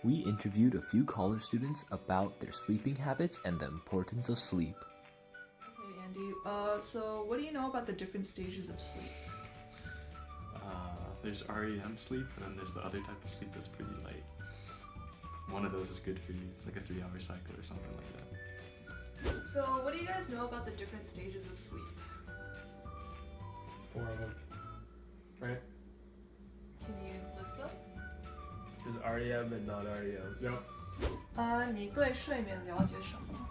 we interviewed a few college students about their sleeping habits and the importance of sleep. Okay, Andy. So what do you know about the different stages of sleep? There's REM sleep, and then there's the other type of sleep that's pretty light. One of those is good for you. It's like a 3-hour cycle or something like that. So what do you guys know about the different stages of sleep? 4 of them, right? Can you list them? There's REM and non-REM. Yep. 你对睡眠了解什么？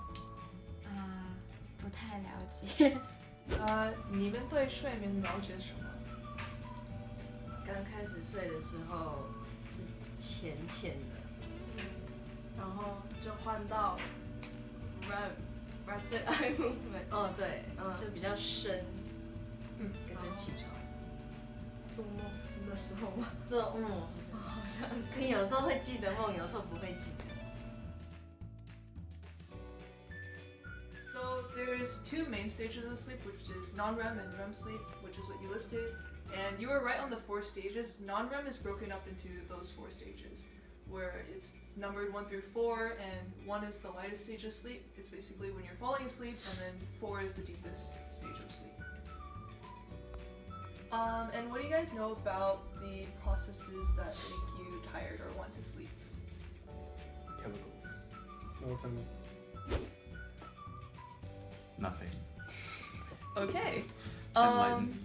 不太了解。你们对睡眠了解什么？刚开始睡的时候是浅浅的，然后就换到 rapid eye movement。哦对，就比较深，感觉起床。做梦是那时候吗？做梦好像是。你有时候会记得梦，有时候不会记得。So there's two main stages of sleep, which is non-REM and REM sleep, which is what you listed. And you were right on the 4 stages. Non-REM is broken up into those 4 stages, where it's numbered 1 through 4, and 1 is the lightest stage of sleep. It's basically when you're falling asleep, and then 4 is the deepest stage of sleep. And what do you guys know about the processes that make you tired or want to sleep? Chemicals. Melatonin. Nothing. Okay. Enlighten me.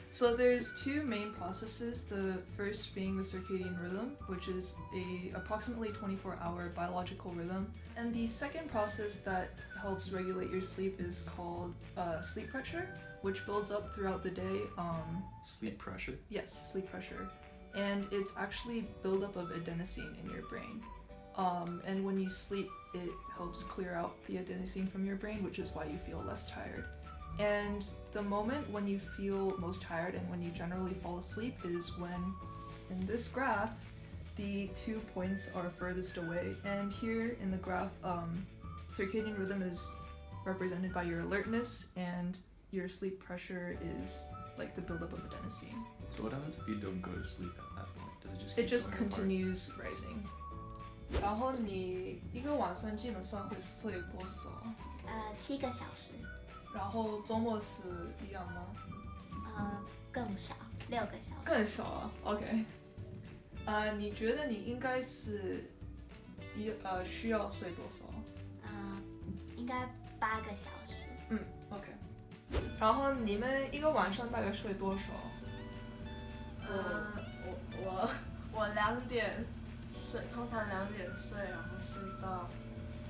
So there's 2 main processes, the first being the circadian rhythm, which is a approximately 24-hour biological rhythm, and the second process that helps regulate your sleep is called sleep pressure, which builds up throughout the day. Sleep pressure? Yes, sleep pressure. And it's actually buildup of adenosine in your brain. And when you sleep, it helps clear out the adenosine from your brain, which is why you feel less tired. And the moment when you feel most tired and when you generally fall asleep is when, in this graph, the 2 points are furthest away. And here in the graph, circadian rhythm is represented by your alertness, and your sleep pressure is like the buildup of adenosine. So what happens if you don't go to sleep at that point? Does it just It keep just going apart? continues rising. 然后你一个晚上基本上会睡多少？ 7个小时。然后周末是一样吗？更少，6个小时。更少啊 ，OK。你觉得你应该是需要睡多少？应该8个小时。OK。然后你们一个晚上大概睡多少？我2点睡，通常2点睡，然后睡到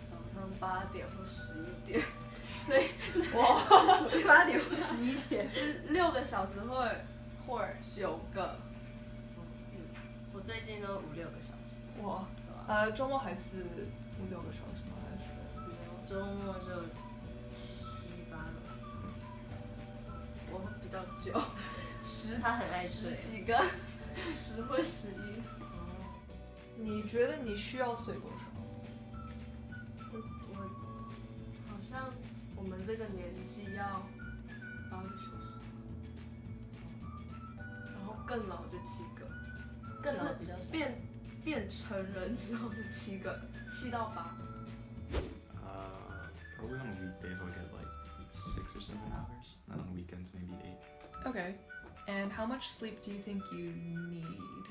早上8点或11点。所以8点或11点，6个小时或者9个。我最近都5-6个小时。哇，周末还是5-6个小时吗？还是？周末就7-8个。我比较久他很爱睡。10几个，10或11。你觉得你需要睡多少？我好像我们这个年纪要8个小时，然后更老就7个，更老比较少。变成人之后是7个，7到8。Probably on weekdays I'll get like 6 or 7 hours, and on weekends maybe 8. Okay. And how much sleep do you think you need?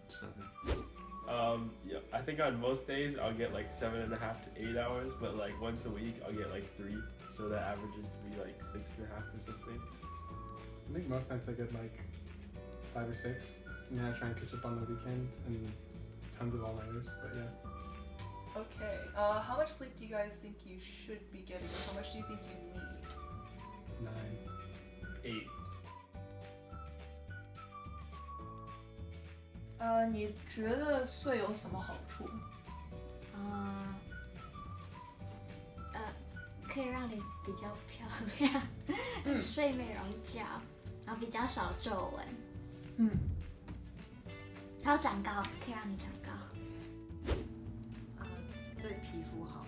7. Yeah, I think on most days I'll get like 7.5 to 8 hours, but like once a week I'll get like 3, so that averages to be like 6.5 or something. I think most nights I get like 5 or 6, and then I try and catch up on the weekend and tons of all-nighters, but yeah. Okay. How much sleep do you guys think you should be getting, or how much do you think you need? 9, 8. 你觉得睡有什么好处？可以让你比较漂亮，睡美容觉，然后比较少皱纹。还有长高，可以让你长高。对皮肤好。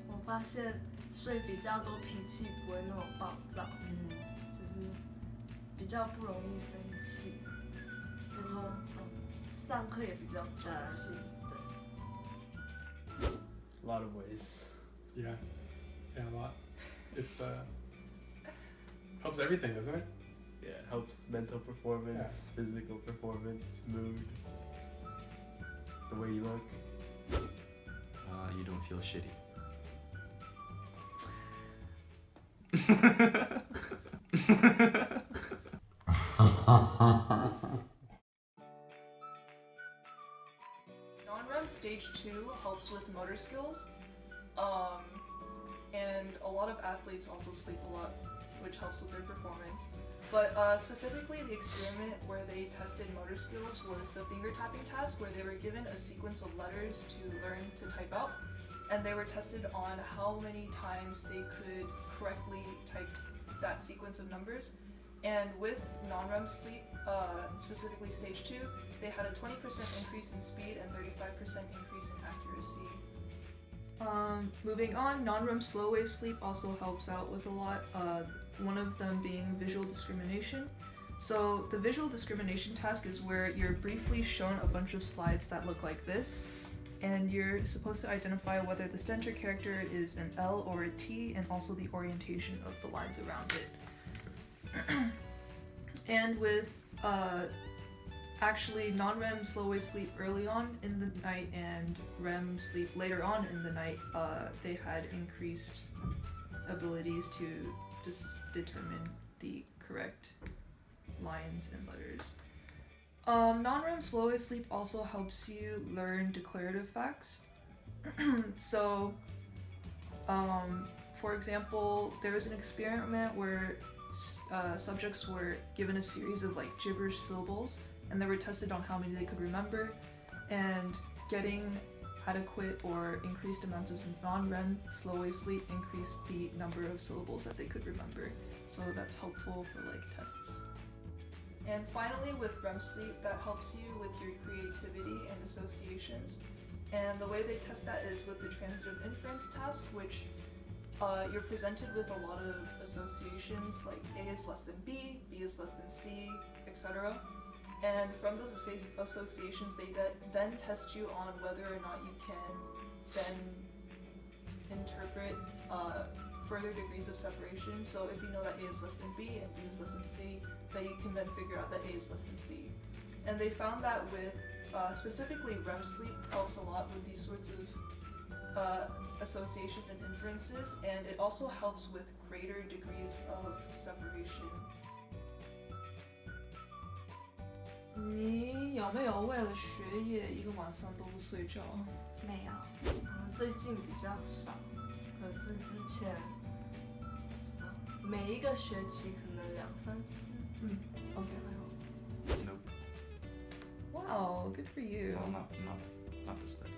我发现睡比较多，脾气不会那么暴躁，就是比较不容易生气。然后上课也比较专心。对。A lot of ways. Yeah, a lot. It's helps everything, doesn't it? Yeah, it helps mental performance, physical performance, mood, the way you look. You don't feel shitty. Non-REM stage 2 helps with motor skills, and a lot of athletes also sleep a lot, which helps with their performance. But specifically, the experiment where they tested motor skills was the finger tapping task, where they were given a sequence of letters to learn to type out, and they were tested on how many times they could correctly type that sequence of numbers. And with non-REM sleep, specifically stage 2, they had a 20% increase in speed and 35% increase in accuracy. Moving on, non-REM slow wave sleep also helps out with a lot, one of them being visual discrimination. So the visual discrimination task is where you're briefly shown a bunch of slides that look like this, and you're supposed to identify whether the center character is an L or a T, and also the orientation of the lines around it. And with actually non-REM slow wave sleep early on in the night and REM sleep later on in the night, they had increased abilities to determine the correct lines and letters. Non-REM slow wave sleep also helps you learn declarative facts. So, for example, there was an experiment where subjects were given a series of like gibberish syllables, and they were tested on how many they could remember, and getting adequate or increased amounts of non-REM slow wave sleep increased the number of syllables that they could remember. So that's helpful for like tests. And finally, with REM sleep, that helps you with your creativity and associations. And the way they test that is with the transitive inference task, which you're presented with a lot of associations, like A is less than B is less than C, etc. And from those associations, they then test you on whether or not you can then interpret further degrees of separation. So if you know that A is less than B and B is less than C, then you can then figure out that A is less than C. And they found that with specifically REM sleep helps a lot with these sorts of associations and inferences, and it also helps with greater degrees of separation. 你有没有为了学业一个晚上都不睡觉？没有。最近比较少，可是之前每一个学期可能2-3次。Okay. Nope. Wow, good for you. Well, not to study.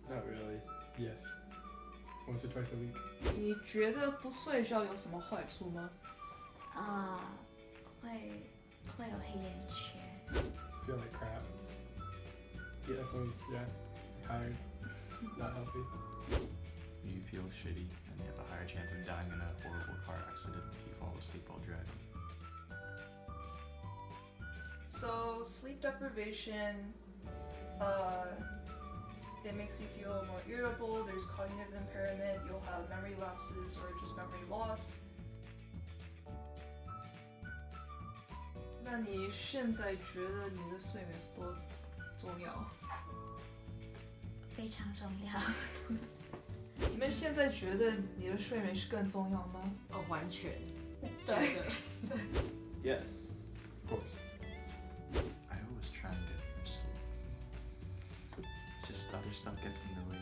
Not really. Yes. Once or twice a week. 你觉得不睡觉有什么坏处吗？会有黑眼圈。Feel like crap. It's definitely, yeah, tired, not healthy. You feel shitty, and you have a higher chance of dying in a horrible car accident if you fall asleep while driving. So sleep deprivation, it makes you feel more irritable, there's cognitive impairment, you'll have memory lapses or just memory loss. 那你现在觉得你的睡眠是多重要？非常重要。你们现在觉得你的睡眠是更重要吗？哦，完全。对。Yes. Of course. I always try and get more sleep. It's just other stuff gets in the way.